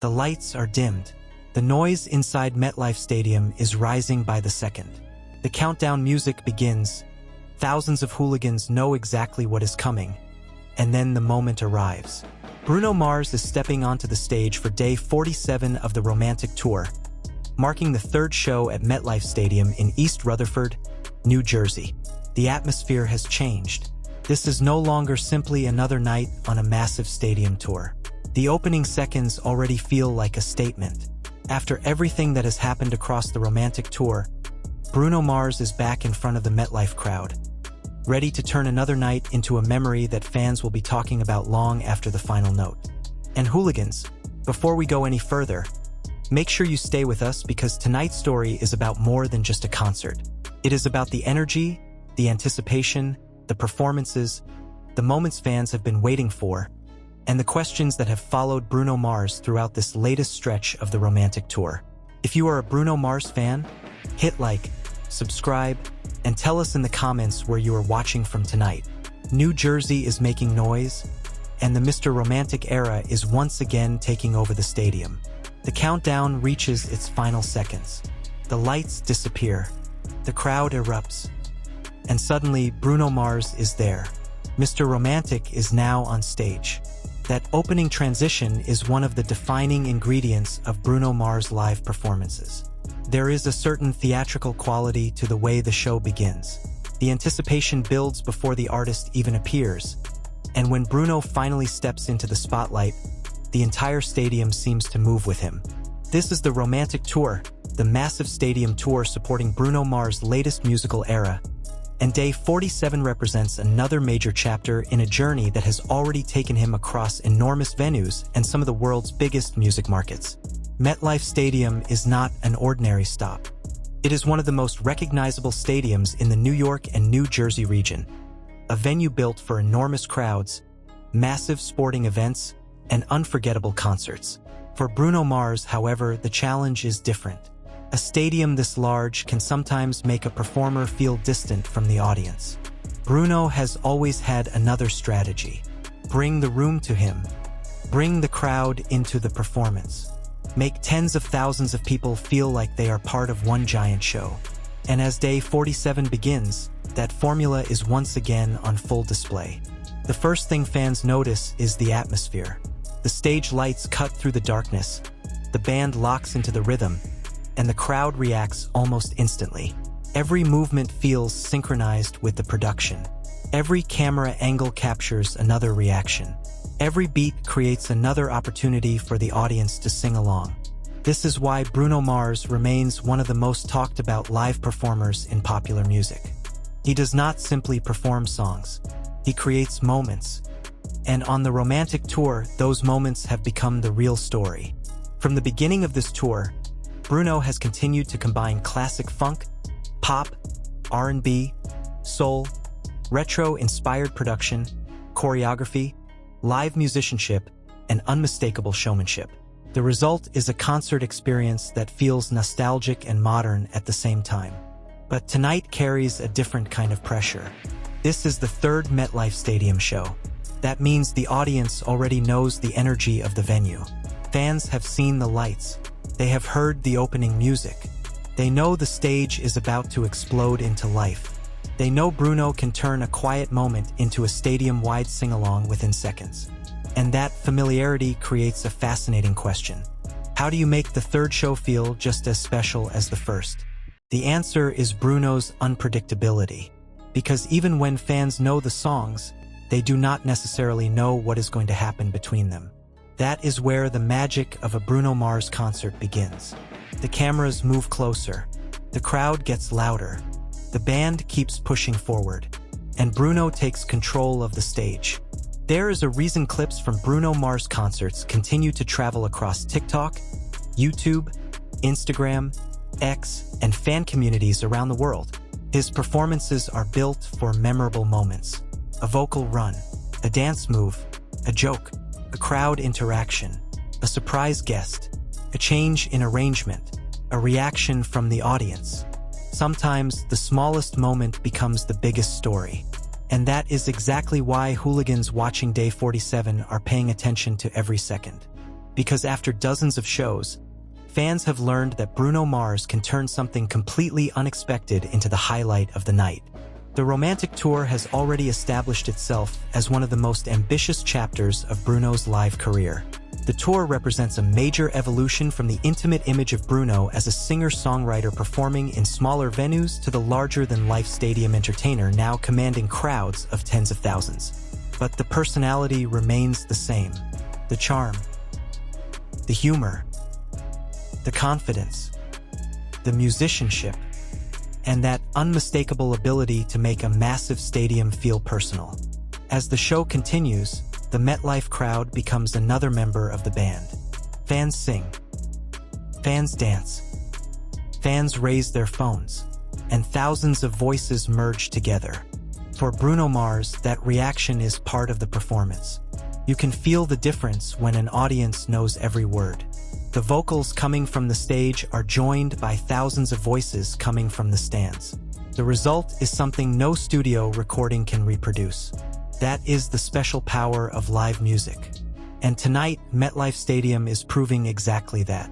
The lights are dimmed. The noise inside MetLife Stadium is rising by the second. The countdown music begins. Thousands of hooligans know exactly what is coming. And then the moment arrives. Bruno Mars is stepping onto the stage for day 47 of the Romantic Tour, marking the third show at MetLife Stadium in East Rutherford, New Jersey. The atmosphere has changed. This is no longer simply another night on a massive stadium tour. The opening seconds already feel like a statement. After everything that has happened across the Romantic Tour, Bruno Mars is back in front of the MetLife crowd, ready to turn another night into a memory that fans will be talking about long after the final note. And hooligans, before we go any further, make sure you stay with us because tonight's story is about more than just a concert. It is about the energy, the anticipation, the performances, the moments fans have been waiting for, and the questions that have followed Bruno Mars throughout this latest stretch of the Romantic Tour. If you are a Bruno Mars fan, hit like, subscribe, and tell us in the comments where you are watching from tonight. New Jersey is making noise, and the Mr. Romantic era is once again taking over the stadium. The countdown reaches its final seconds. The lights disappear. The crowd erupts. And suddenly, Bruno Mars is there. Mr. Romantic is now on stage. That opening transition is one of the defining ingredients of Bruno Mars' live performances. There is a certain theatrical quality to the way the show begins. The anticipation builds before the artist even appears, and when Bruno finally steps into the spotlight, the entire stadium seems to move with him. This is the Romantic Tour, the massive stadium tour supporting Bruno Mars' latest musical era, and day 47 represents another major chapter in a journey that has already taken him across enormous venues and some of the world's biggest music markets. MetLife Stadium is not an ordinary stop. It is one of the most recognizable stadiums in the New York and New Jersey region, a venue built for enormous crowds, massive sporting events, and unforgettable concerts. For Bruno Mars, however, the challenge is different. A stadium this large can sometimes make a performer feel distant from the audience. Bruno has always had another strategy. Bring the room to him. Bring the crowd into the performance. Make tens of thousands of people feel like they are part of one giant show. And as day 47 begins, that formula is once again on full display. The first thing fans notice is the atmosphere. The stage lights cut through the darkness, the band locks into the rhythm, and the crowd reacts almost instantly. Every movement feels synchronized with the production. Every camera angle captures another reaction. Every beat creates another opportunity for the audience to sing along. This is why Bruno Mars remains one of the most talked about live performers in popular music. He does not simply perform songs. He creates moments. And on the Romantic Tour, those moments have become the real story. From the beginning of this tour, Bruno has continued to combine classic funk, pop, R&B, soul, retro-inspired production, choreography, live musicianship, and unmistakable showmanship. The result is a concert experience that feels nostalgic and modern at the same time. But tonight carries a different kind of pressure. This is the third MetLife Stadium show. That means the audience already knows the energy of the venue. Fans have seen the lights. They have heard the opening music. They know the stage is about to explode into life. They know Bruno can turn a quiet moment into a stadium-wide sing-along within seconds. And that familiarity creates a fascinating question. How do you make the third show feel just as special as the first? The answer is Bruno's unpredictability. Because even when fans know the songs, they do not necessarily know what is going to happen between them. That is where the magic of a Bruno Mars concert begins. The cameras move closer. The crowd gets louder. The band keeps pushing forward. And Bruno takes control of the stage. There is a reason clips from Bruno Mars concerts continue to travel across TikTok, YouTube, Instagram, X, and fan communities around the world. His performances are built for memorable moments. A vocal run, a dance move, a joke, a crowd interaction, a surprise guest, a change in arrangement, a reaction from the audience. Sometimes the smallest moment becomes the biggest story. And that is exactly why hooligans watching day 47 are paying attention to every second. because after dozens of shows, fans have learned that Bruno Mars can turn something completely unexpected into the highlight of the night. The Romantic Tour has already established itself as one of the most ambitious chapters of Bruno's live career. The tour represents a major evolution from the intimate image of Bruno as a singer-songwriter performing in smaller venues to the larger-than-life stadium entertainer now commanding crowds of tens of thousands. But the personality remains the same. The charm, the humor, the confidence, the musicianship, and that unmistakable ability to make a massive stadium feel personal. As the show continues, the MetLife crowd becomes another member of the band. Fans sing, fans dance, fans raise their phones, and thousands of voices merge together. For Bruno Mars, that reaction is part of the performance. You can feel the difference when an audience knows every word. The vocals coming from the stage are joined by thousands of voices coming from the stands. The result is something no studio recording can reproduce. That is the special power of live music. And tonight, MetLife Stadium is proving exactly that.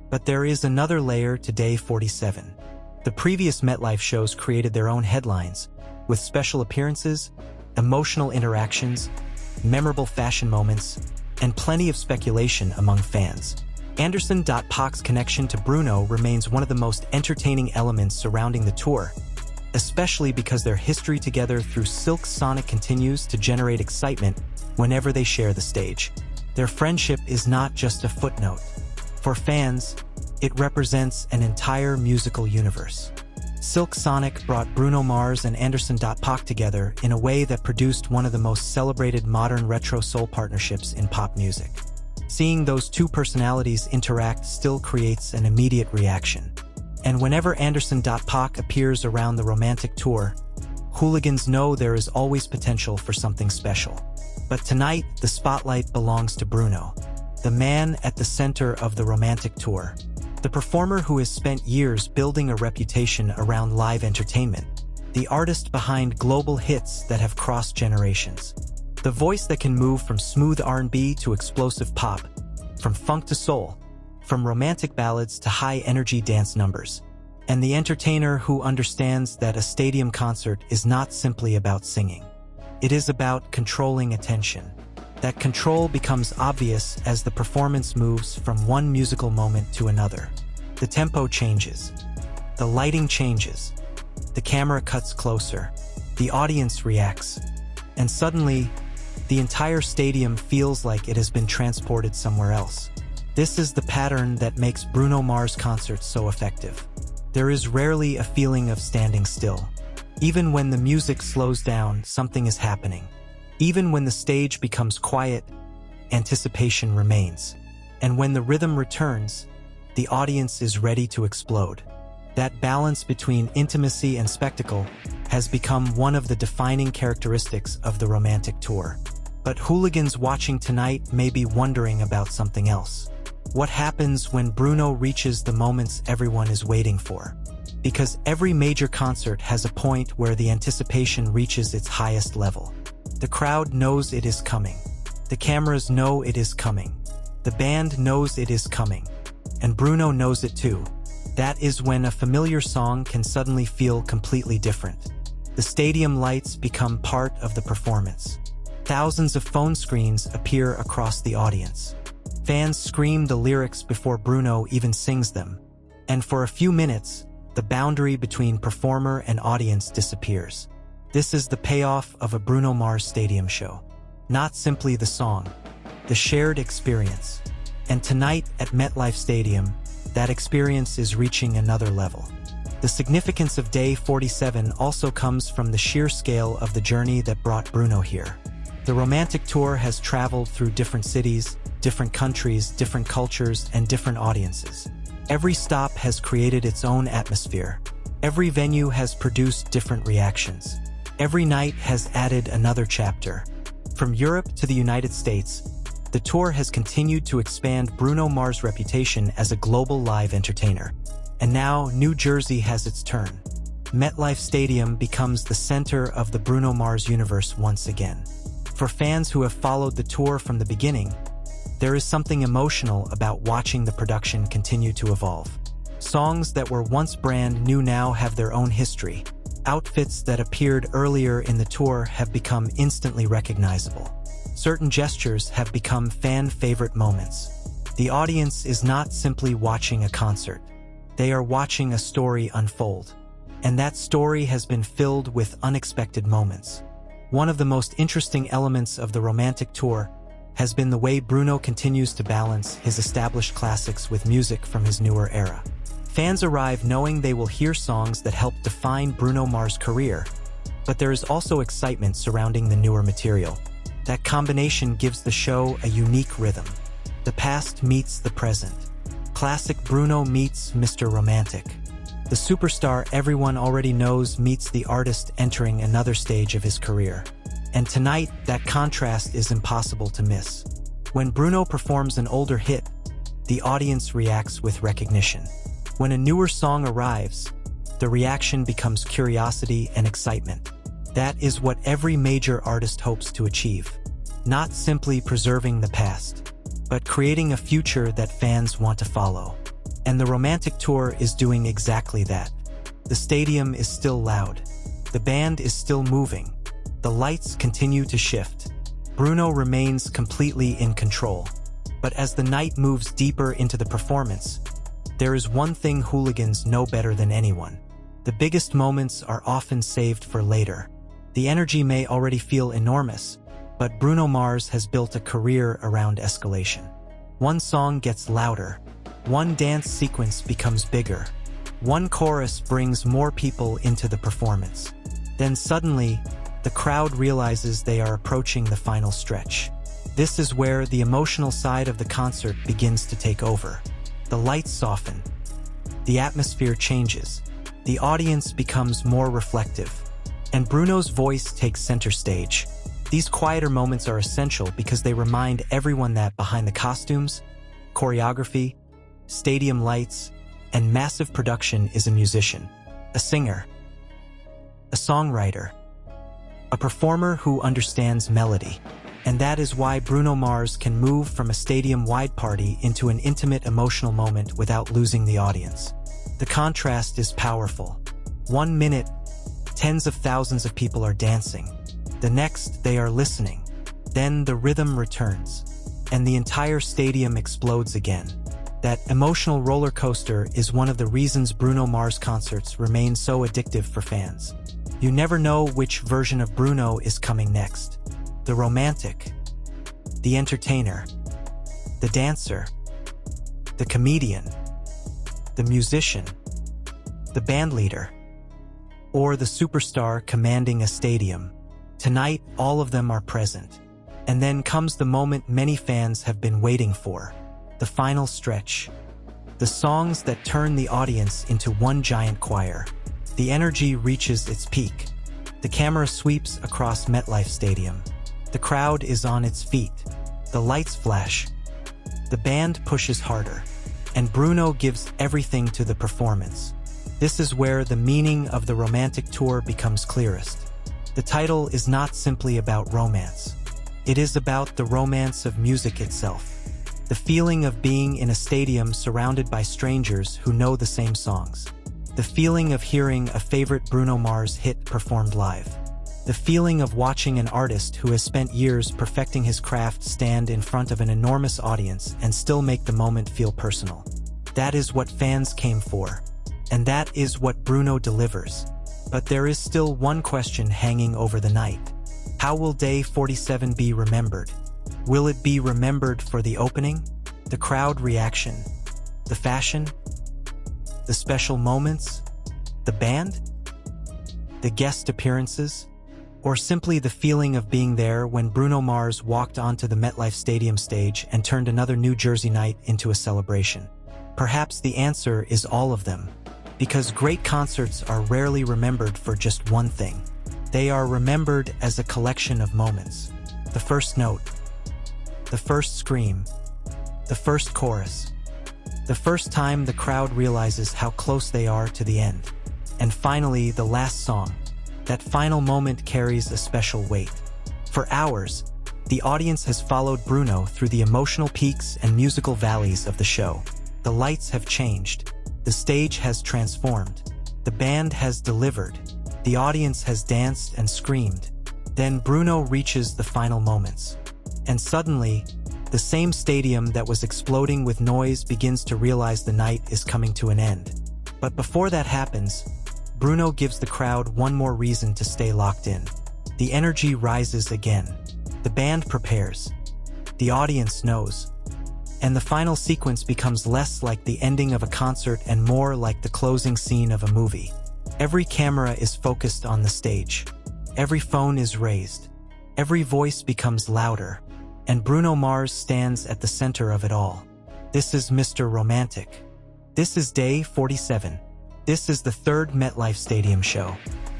But there is another layer to Day 47. The previous MetLife shows created their own headlines, with special appearances, emotional interactions, memorable fashion moments, and plenty of speculation among fans. Anderson.Paak's connection to Bruno remains one of the most entertaining elements surrounding the tour, especially because their history together through Silk Sonic continues to generate excitement whenever they share the stage. Their friendship is not just a footnote. For fans, it represents an entire musical universe. Silk Sonic brought Bruno Mars and Anderson.Paak together in a way that produced one of the most celebrated modern retro soul partnerships in pop music. Seeing those two personalities interact still creates an immediate reaction. And whenever Anderson.Paak appears around the Romantic Tour, hooligans know there is always potential for something special. But tonight, the spotlight belongs to Bruno, the man at the center of the Romantic Tour, the performer who has spent years building a reputation around live entertainment, the artist behind global hits that have crossed generations, the voice that can move from smooth R&B to explosive pop, from funk to soul, from romantic ballads to high-energy dance numbers, and the entertainer who understands that a stadium concert is not simply about singing. It is about controlling attention. That control becomes obvious as the performance moves from one musical moment to another. The tempo changes, the lighting changes, the camera cuts closer, the audience reacts, and suddenly, the entire stadium feels like it has been transported somewhere else. This is the pattern that makes Bruno Mars concerts so effective. There is rarely a feeling of standing still. Even when the music slows down, something is happening. Even when the stage becomes quiet, anticipation remains. And when the rhythm returns, the audience is ready to explode. That balance between intimacy and spectacle has become one of the defining characteristics of the Romantic Tour. But hooligans watching tonight may be wondering about something else. What happens when Bruno reaches the moments everyone is waiting for? Because every major concert has a point where the anticipation reaches its highest level. The crowd knows it is coming. The cameras know it is coming. The band knows it is coming. And Bruno knows it too. That is when a familiar song can suddenly feel completely different. The stadium lights become part of the performance. Thousands of phone screens appear across the audience. Fans scream the lyrics before Bruno even sings them. And for a few minutes, the boundary between performer and audience disappears. This is the payoff of a Bruno Mars stadium show. Not simply the song, the shared experience. And tonight at MetLife Stadium, that experience is reaching another level. The significance of Day 47 also comes from the sheer scale of the journey that brought Bruno here. The Romantic Tour has traveled through different cities, different countries, different cultures, and different audiences. Every stop has created its own atmosphere. Every venue has produced different reactions. Every night has added another chapter. From Europe to the United States, the tour has continued to expand Bruno Mars' reputation as a global live entertainer. And now, New Jersey has its turn. MetLife Stadium becomes the center of the Bruno Mars universe once again. For fans who have followed the tour from the beginning, There is something emotional about watching the production continue to evolve. Songs that were once brand new now have their own history. Outfits that appeared earlier in the tour have become instantly recognizable. Certain gestures have become fan-favorite moments. The audience is not simply watching a concert. They are watching a story unfold. And that story has been filled with unexpected moments. One of the most interesting elements of the Romantic Tour has been the way Bruno continues to balance his established classics with music from his newer era. Fans arrive knowing they will hear songs that help define Bruno Mars' career, but there is also excitement surrounding the newer material. That combination gives the show a unique rhythm. The past meets the present. Classic Bruno meets Mr. Romantic. The superstar everyone already knows meets the artist entering another stage of his career. And tonight, that contrast is impossible to miss. When Bruno performs an older hit, the audience reacts with recognition. When a newer song arrives, the reaction becomes curiosity and excitement. That is what every major artist hopes to achieve. Not simply preserving the past, but creating a future that fans want to follow. And the Romantic Tour is doing exactly that. The stadium is still loud. The band is still moving. The lights continue to shift. Bruno remains completely in control. But as the night moves deeper into the performance, there is one thing hooligans know better than anyone. The biggest moments are often saved for later. The energy may already feel enormous, but Bruno Mars has built a career around escalation. One song gets louder. One dance sequence becomes bigger. One chorus brings more people into the performance. Then suddenly, the crowd realizes they are approaching the final stretch. This is where the emotional side of the concert begins to take over. The lights soften. The atmosphere changes. The audience becomes more reflective. And Bruno's voice takes center stage. These quieter moments are essential because they remind everyone that behind the costumes, choreography, stadium lights, and massive production is a musician, a singer, a songwriter, a performer who understands melody. And that is why Bruno Mars can move from a stadium-wide party into an intimate emotional moment without losing the audience. The contrast is powerful. 1 minute, tens of thousands of people are dancing. The next, they are listening. Then the rhythm returns, and the entire stadium explodes again. That emotional roller coaster is one of the reasons Bruno Mars concerts remain so addictive for fans. You never know which version of Bruno is coming next. The romantic, the entertainer, the dancer, the comedian, the musician, the bandleader, or the superstar commanding a stadium. Tonight, all of them are present. And then comes the moment many fans have been waiting for. The final stretch. The songs that turn the audience into one giant choir. The energy reaches its peak. The camera sweeps across MetLife Stadium. The crowd is on its feet. The lights flash. The band pushes harder. And Bruno gives everything to the performance. This is where the meaning of the Romantic Tour becomes clearest. The title is not simply about romance. It is about the romance of music itself. The feeling of being in a stadium surrounded by strangers who know the same songs. The feeling of hearing a favorite Bruno Mars hit performed live. The feeling of watching an artist who has spent years perfecting his craft stand in front of an enormous audience and still make the moment feel personal. That is what fans came for. And that is what Bruno delivers. But there is still one question hanging over the night. How will Day 47 be remembered? Will it be remembered for the opening, the crowd reaction, the fashion, the special moments, the band, the guest appearances, or simply the feeling of being there when Bruno Mars walked onto the MetLife Stadium stage and turned another New Jersey night into a celebration? Perhaps the answer is all of them, because great concerts are rarely remembered for just one thing. They are remembered as a collection of moments. The first note, the first scream, the first chorus, the first time the crowd realizes how close they are to the end, and finally the last song. That final moment carries a special weight. For hours, The audience has followed Bruno through the emotional peaks and musical valleys of the show. The lights have changed. The stage has transformed. The band has delivered. The audience has danced and screamed. Then Bruno reaches the final moments. And suddenly, the same stadium that was exploding with noise begins to realize the night is coming to an end. But before that happens, Bruno gives the crowd one more reason to stay locked in. The energy rises again. The band prepares. The audience knows. And the final sequence becomes less like the ending of a concert and more like the closing scene of a movie. Every camera is focused on the stage. Every phone is raised. Every voice becomes louder. And Bruno Mars stands at the center of it all. This is Mr. Romantic. This is day 47. This is the third MetLife Stadium show.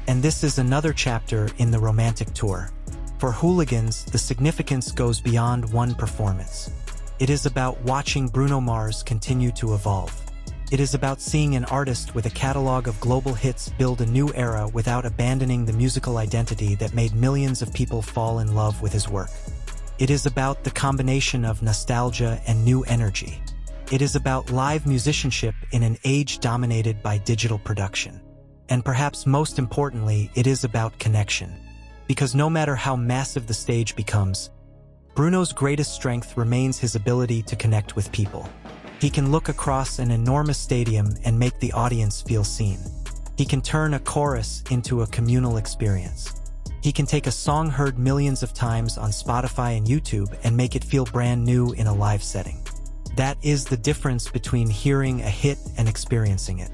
And this is another chapter in the Romantic Tour. For Hooligans, the significance goes beyond one performance. It is about watching Bruno Mars continue to evolve. It is about seeing an artist with a catalog of global hits build a new era without abandoning the musical identity that made millions of people fall in love with his work. It is about the combination of nostalgia and new energy. It is about live musicianship in an age dominated by digital production. And perhaps most importantly, it is about connection. Because no matter how massive the stage becomes, Bruno's greatest strength remains his ability to connect with people. He can look across an enormous stadium and make the audience feel seen. He can turn a chorus into a communal experience. He can take a song heard millions of times on Spotify and YouTube and make it feel brand new in a live setting. That is the difference between hearing a hit and experiencing it.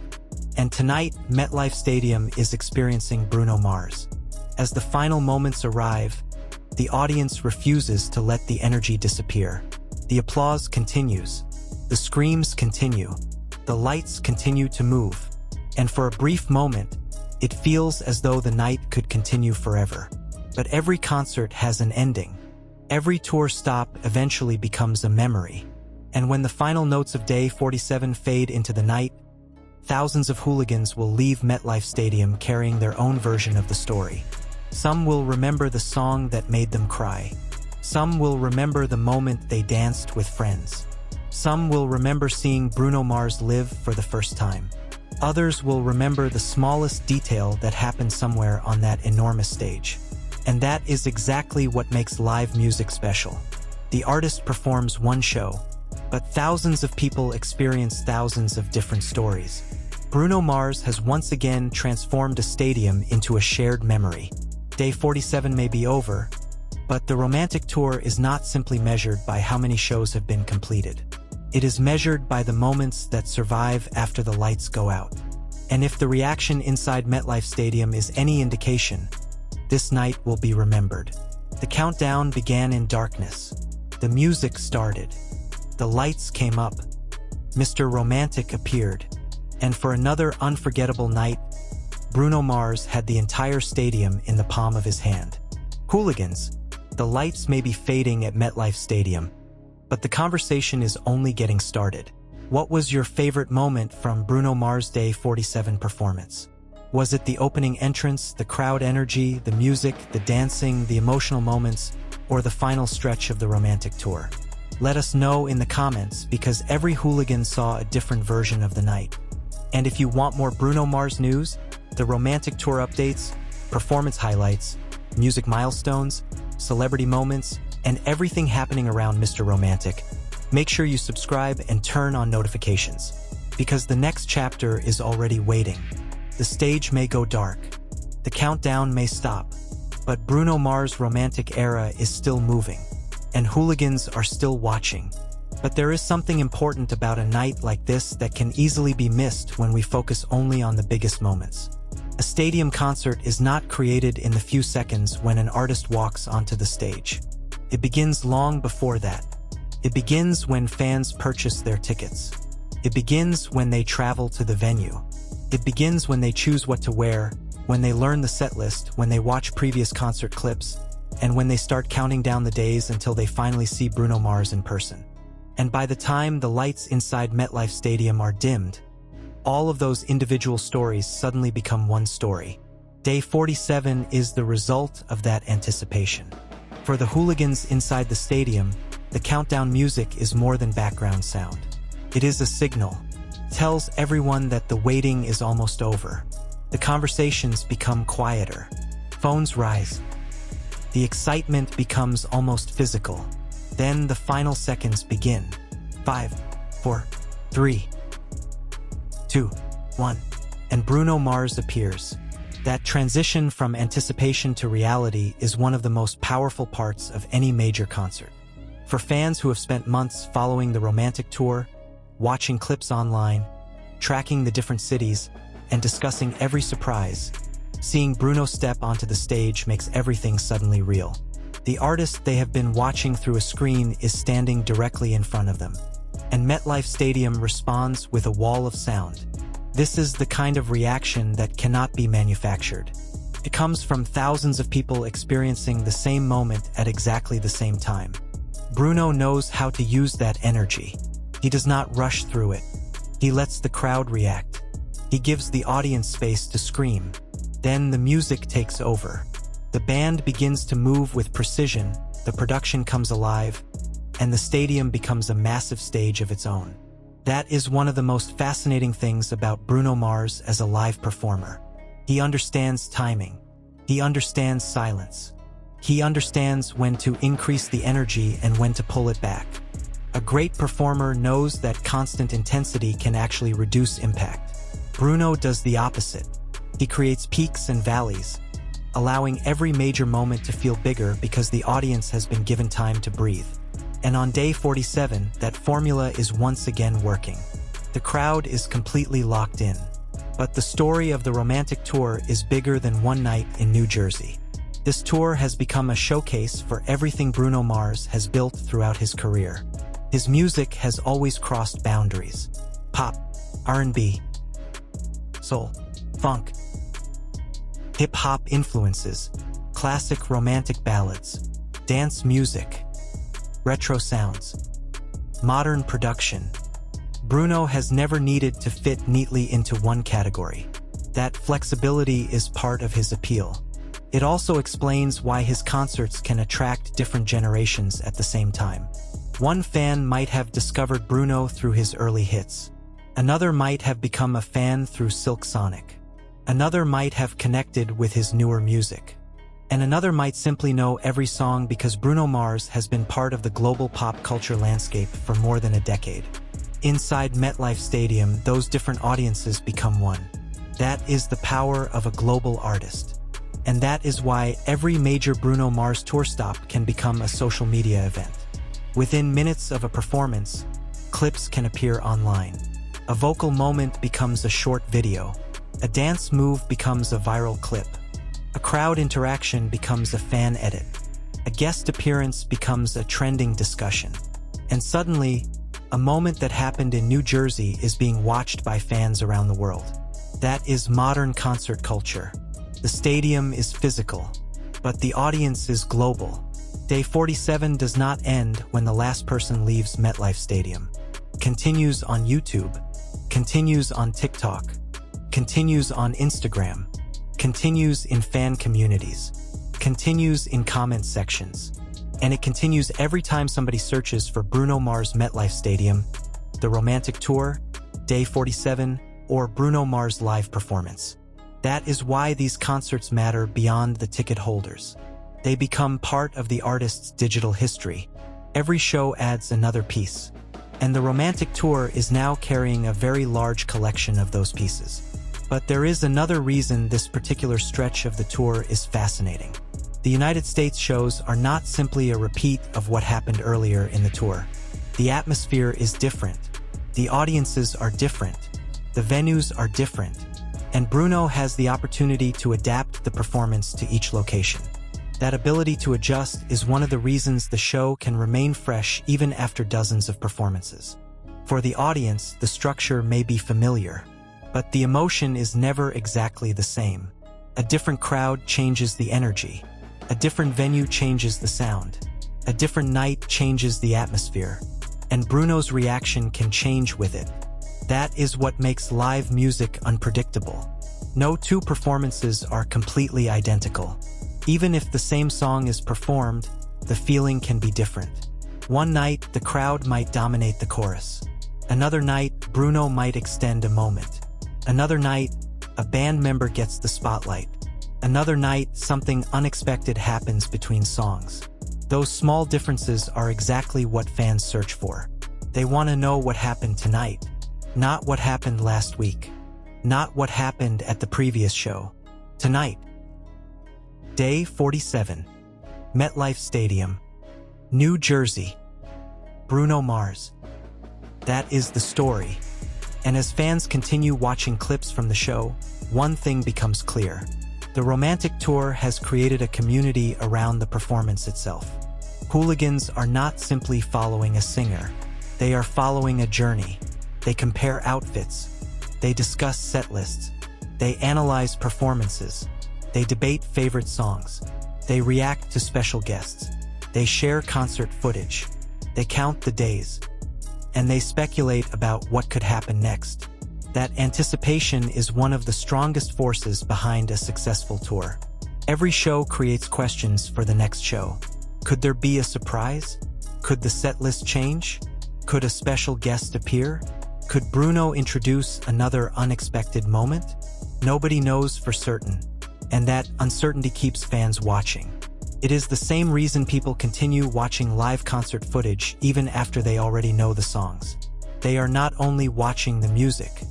And tonight, MetLife Stadium is experiencing Bruno Mars. As the final moments arrive, the audience refuses to let the energy disappear. The applause continues. The screams continue. The lights continue to move. And for a brief moment, it feels as though the night could continue forever. But every concert has an ending. Every tour stop eventually becomes a memory. And when the final notes of day 47 fade into the night, thousands of hooligans will leave MetLife Stadium carrying their own version of the story. Some will remember the song that made them cry. Some will remember the moment they danced with friends. Some will remember seeing Bruno Mars live for the first time. Others will remember the smallest detail that happened somewhere on that enormous stage. And that is exactly what makes live music special. The artist performs one show, but thousands of people experience thousands of different stories. Bruno Mars has once again transformed a stadium into a shared memory. Day 47 may be over, but the Romantic Tour is not simply measured by how many shows have been completed. It is measured by the moments that survive after the lights go out. And if the reaction inside MetLife Stadium is any indication, this night will be remembered. The countdown began in darkness. The music started. The lights came up. Mr. Romantic appeared. And for another unforgettable night, Bruno Mars had the entire stadium in the palm of his hand. Hooligans, the lights may be fading at MetLife Stadium, but the conversation is only getting started. What was your favorite moment from Bruno Mars' Day 47 performance? Was it the opening entrance, the crowd energy, the music, the dancing, the emotional moments, or the final stretch of the Romantic Tour? Let us know in the comments, because every hooligan saw a different version of the night. And if you want more Bruno Mars news, the Romantic Tour updates, performance highlights, music milestones, celebrity moments, and everything happening around Mr. Romantic, make sure you subscribe and turn on notifications, because the next chapter is already waiting. The stage may go dark, the countdown may stop, but Bruno Mars' romantic era is still moving, and hooligans are still watching. But there is something important about a night like this that can easily be missed when we focus only on the biggest moments. A stadium concert is not created in the few seconds when an artist walks onto the stage. It begins long before that. It begins when fans purchase their tickets. It begins when they travel to the venue. It begins when they choose what to wear, when they learn the set list, when they watch previous concert clips, and when they start counting down the days until they finally see Bruno Mars in person. And by the time the lights inside MetLife Stadium are dimmed, all of those individual stories suddenly become one story. Day 47 is the result of that anticipation. For the hooligans inside the stadium, the countdown music is more than background sound. It is a signal. It tells everyone that the waiting is almost over. The conversations become quieter. Phones rise. The excitement becomes almost physical. Then the final seconds begin. 5, 4, 3, 2, 1. And Bruno Mars appears. That transition from anticipation to reality is one of the most powerful parts of any major concert. For fans who have spent months following the romantic tour, watching clips online, tracking the different cities, and discussing every surprise, seeing Bruno step onto the stage makes everything suddenly real. The artist they have been watching through a screen is standing directly in front of them. And MetLife Stadium responds with a wall of sound. This is the kind of reaction that cannot be manufactured. It comes from thousands of people experiencing the same moment at exactly the same time. Bruno knows how to use that energy. He does not rush through it. He lets the crowd react. He gives the audience space to scream. Then the music takes over. The band begins to move with precision, the production comes alive, and the stadium becomes a massive stage of its own. That is one of the most fascinating things about Bruno Mars as a live performer. He understands timing. He understands silence. He understands when to increase the energy and when to pull it back. A great performer knows that constant intensity can actually reduce impact. Bruno does the opposite. He creates peaks and valleys, allowing every major moment to feel bigger because the audience has been given time to breathe. And on day 47, that formula is once again working. The crowd is completely locked in. But the story of the romantic tour is bigger than one night in New Jersey. This tour has become a showcase for everything Bruno Mars has built throughout his career. His music has always crossed boundaries. Pop, R&B, soul, funk, hip-hop influences, classic romantic ballads, dance music, retro sounds, modern production. Bruno has never needed to fit neatly into one category. That flexibility is part of his appeal. It also explains why his concerts can attract different generations at the same time. One fan might have discovered Bruno through his early hits. Another might have become a fan through Silk Sonic. Another might have connected with his newer music. And another might simply know every song because Bruno Mars has been part of the global pop culture landscape for more than a decade. Inside MetLife Stadium, those different audiences become one. That is the power of a global artist. And that is why every major Bruno Mars tour stop can become a social media event. Within minutes of a performance, clips can appear online. A vocal moment becomes a short video. A dance move becomes a viral clip. A crowd interaction becomes a fan edit. A guest appearance becomes a trending discussion. And suddenly, a moment that happened in New Jersey is being watched by fans around the world. That is modern concert culture. The stadium is physical, but the audience is global. Day 47 does not end when the last person leaves MetLife Stadium. Continues on YouTube, continues on TikTok, continues on Instagram, continues in fan communities, continues in comment sections, and it continues every time somebody searches for Bruno Mars MetLife Stadium, the romantic tour, Day 47, or Bruno Mars live performance. That is why these concerts matter beyond the ticket holders. They become part of the artist's digital history. Every show adds another piece. And the romantic tour is now carrying a very large collection of those pieces. But there is another reason this particular stretch of the tour is fascinating. The United States shows are not simply a repeat of what happened earlier in the tour. The atmosphere is different. The audiences are different. The venues are different. And Bruno has the opportunity to adapt the performance to each location. That ability to adjust is one of the reasons the show can remain fresh even after dozens of performances. For the audience, the structure may be familiar, but the emotion is never exactly the same. A different crowd changes the energy. A different venue changes the sound. A different night changes the atmosphere. And Bruno's reaction can change with it. That is what makes live music unpredictable. No two performances are completely identical. Even if the same song is performed, the feeling can be different. One night, the crowd might dominate the chorus. Another night, Bruno might extend a moment. Another night, a band member gets the spotlight. Another night, something unexpected happens between songs. Those small differences are exactly what fans search for. They want to know what happened tonight, not what happened last week, not what happened at the previous show. Tonight. Day 47. MetLife Stadium, New Jersey. Bruno Mars. That is the story. And as fans continue watching clips from the show, one thing becomes clear. The Romantic Tour has created a community around the performance itself. Hooligans are not simply following a singer. They are following a journey. They compare outfits. They discuss set lists. They analyze performances. They debate favorite songs. They react to special guests. They share concert footage. They count the days. And they speculate about what could happen next. That anticipation is one of the strongest forces behind a successful tour. Every show creates questions for the next show. Could there be a surprise? Could the set list change? Could a special guest appear? Could Bruno introduce another unexpected moment? Nobody knows for certain, and that uncertainty keeps fans watching. It is the same reason people continue watching live concert footage even after they already know the songs. They are not only watching the music,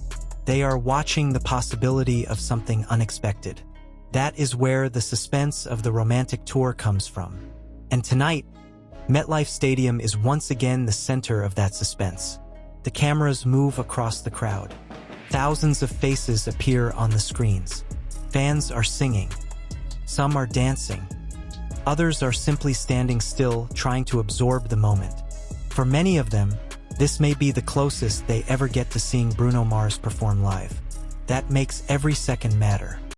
they are watching the possibility of something unexpected. That is where the suspense of the Romantic Tour comes from. And tonight, MetLife Stadium is once again the center of that suspense. The cameras move across the crowd. Thousands of faces appear on the screens. Fans are singing. Some are dancing. Others are simply standing still, trying to absorb the moment. For many of them, this may be the closest they ever get to seeing Bruno Mars perform live. That makes every second matter.